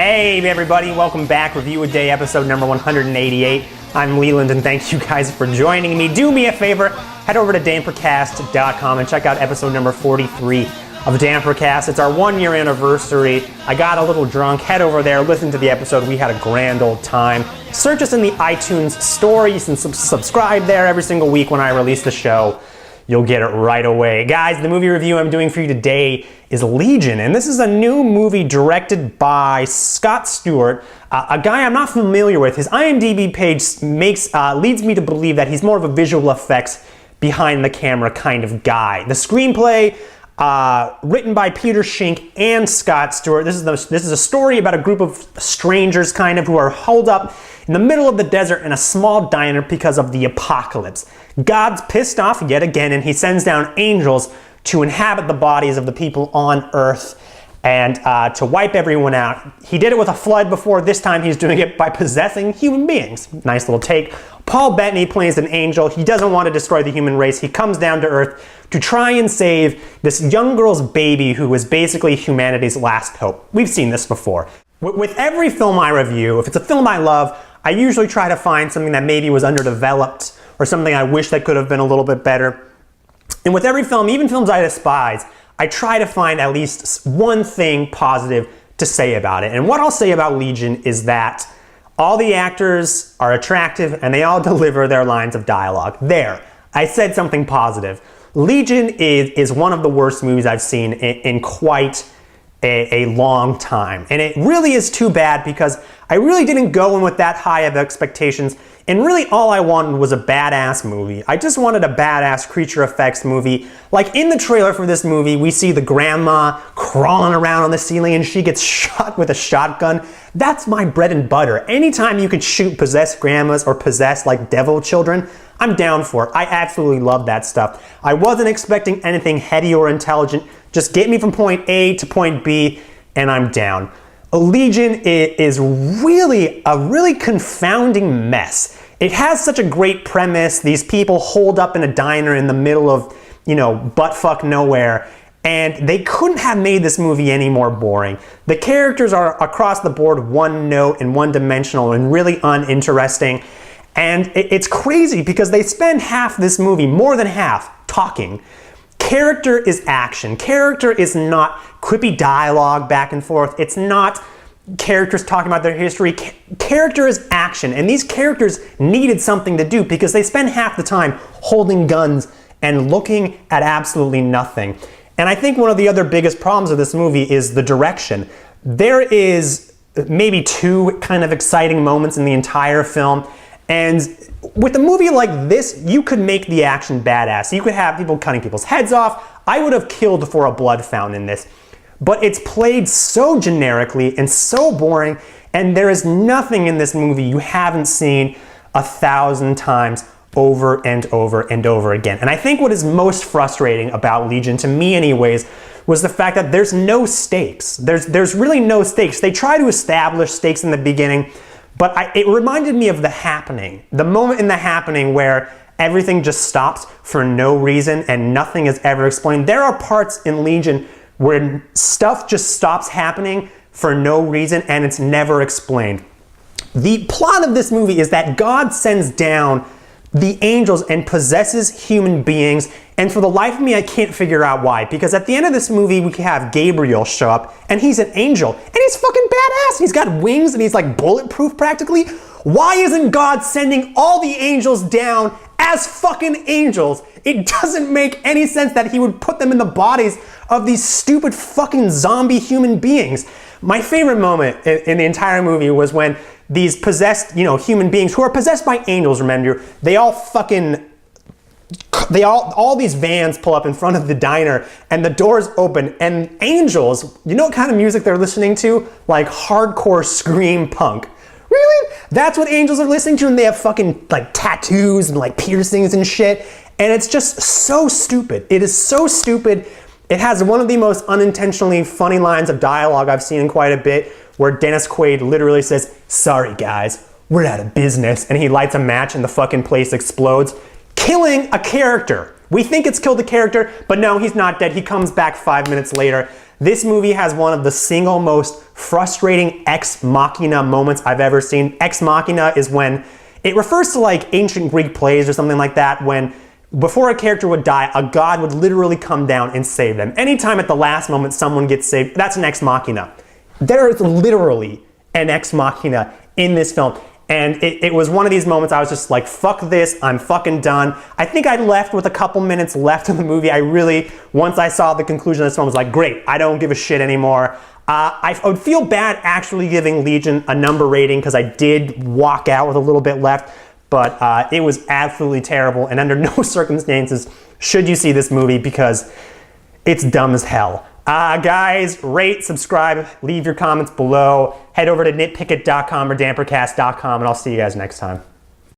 Hey everybody, welcome back. Review a Day, episode number 188. I'm Leland and thank you guys for joining me. Do me a favor, head over to dampercast.com and check out episode number 43 of Dampercast. It's our 1 year anniversary. I got a little drunk. Head over there, listen to the episode. We had a grand old time. Search us in the iTunes store. You can subscribe there every single week when I release the show. You'll get it right away. Guys, the movie review I'm doing for you today is Legion, and this is a new movie directed by Scott Stewart, a guy I'm not familiar with. His IMDb page leads me to believe that he's more of a visual effects behind the camera kind of guy. The screenplay, written by Peter Schenck and Scott Stewart. This is a story about a group of strangers kind of who are holed up in the middle of the desert in a small diner because of the apocalypse. God's pissed off yet again and he sends down angels to inhabit the bodies of the people on Earth and to wipe everyone out. He did it with a flood before. This time he's doing it by possessing human beings. Nice little take. Paul Bettany plays an angel. He doesn't want to destroy the human race. He comes down to Earth to try and save this young girl's baby who is basically humanity's last hope. We've seen this before. With every film I review, if it's a film I love, I usually try to find something that maybe was underdeveloped or something I wish that could have been a little bit better. And with every film, even films I despise, I try to find at least one thing positive to say about it. And what I'll say about Legion is that all the actors are attractive and they all deliver their lines of dialogue. There, I said something positive. Legion is one of the worst movies I've seen in quite a long time. And it really is too bad because I really didn't go in with that high of expectations, and really all I wanted was a badass movie. I just wanted a badass creature effects movie. Like in the trailer for this movie, we see the grandma crawling around on the ceiling and she gets shot with a shotgun. That's my bread and butter. Anytime you could shoot possessed grandmas or possessed like devil children, I'm down for it. I absolutely love that stuff. I wasn't expecting anything heady or intelligent. Just get me from point A to point B and I'm down. Legion is really a really confounding mess. It has such a great premise. These people holed up in a diner in the middle of, buttfuck nowhere, and they couldn't have made this movie any more boring. The characters are across the board one note and one dimensional and really uninteresting. And it's crazy because they spend half this movie, more than half, talking. Character is action. Character is not quippy dialogue back and forth. It's not characters talking about their history. Character is action, and these characters needed something to do because they spend half the time holding guns and looking at absolutely nothing. And I think one of the other biggest problems of this movie is the direction. There is maybe two kind of exciting moments in the entire film, and with a movie like this, you could make the action badass. You could have people cutting people's heads off. I would have killed for a blood fountain in this. But it's played so generically and so boring, and there is nothing in this movie you haven't seen 1,000 times over and over and over again. And I think what is most frustrating about Legion, to me anyways, was the fact that there's no stakes. There's really no stakes. They try to establish stakes in the beginning, but it reminded me of The Happening. The moment in The Happening where everything just stops for no reason and nothing is ever explained. There are parts in Legion where stuff just stops happening for no reason and it's never explained. The plot of this movie is that God sends down the angels and possesses human beings, and for the life of me I can't figure out why, because at the end of this movie we have Gabriel show up and he's an angel and he's fucking badass. He's got wings and he's like bulletproof practically. Why isn't God sending all the angels down as fucking angels? It doesn't make any sense that he would put them in the bodies of these stupid fucking zombie human beings. My favorite moment in the entire movie was when these possessed, human beings who are possessed by angels, remember, all these vans pull up in front of the diner and the doors open and angels, you know what kind of music they're listening to? Like hardcore scream punk. Really? That's what angels are listening to, and they have fucking like tattoos and like piercings and shit. And it's just so stupid. It is so stupid. It has one of the most unintentionally funny lines of dialogue I've seen in quite a bit, where Dennis Quaid literally says, "Sorry guys, we're out of business," and he lights a match and the fucking place explodes, killing a character. We think it's killed the character, but no, he's not dead. He comes back 5 minutes later. This movie has one of the single most frustrating ex machina moments I've ever seen. Ex machina is when it refers to like ancient Greek plays or something like that, when before a character would die, a god would literally come down and save them. Anytime at the last moment someone gets saved, that's an ex machina. There is literally an ex machina in this film. And it was one of these moments I was just like, fuck this, I'm fucking done. I think I left with a couple minutes left of the movie. I really, once I saw the conclusion of this film, was like, great, I don't give a shit anymore. I would feel bad actually giving Legion a number rating because I did walk out with a little bit left, but it was absolutely terrible, and under no circumstances should you see this movie because it's dumb as hell. Guys, rate, subscribe, leave your comments below. Head over to nitpickit.com or dampercast.com, and I'll see you guys next time.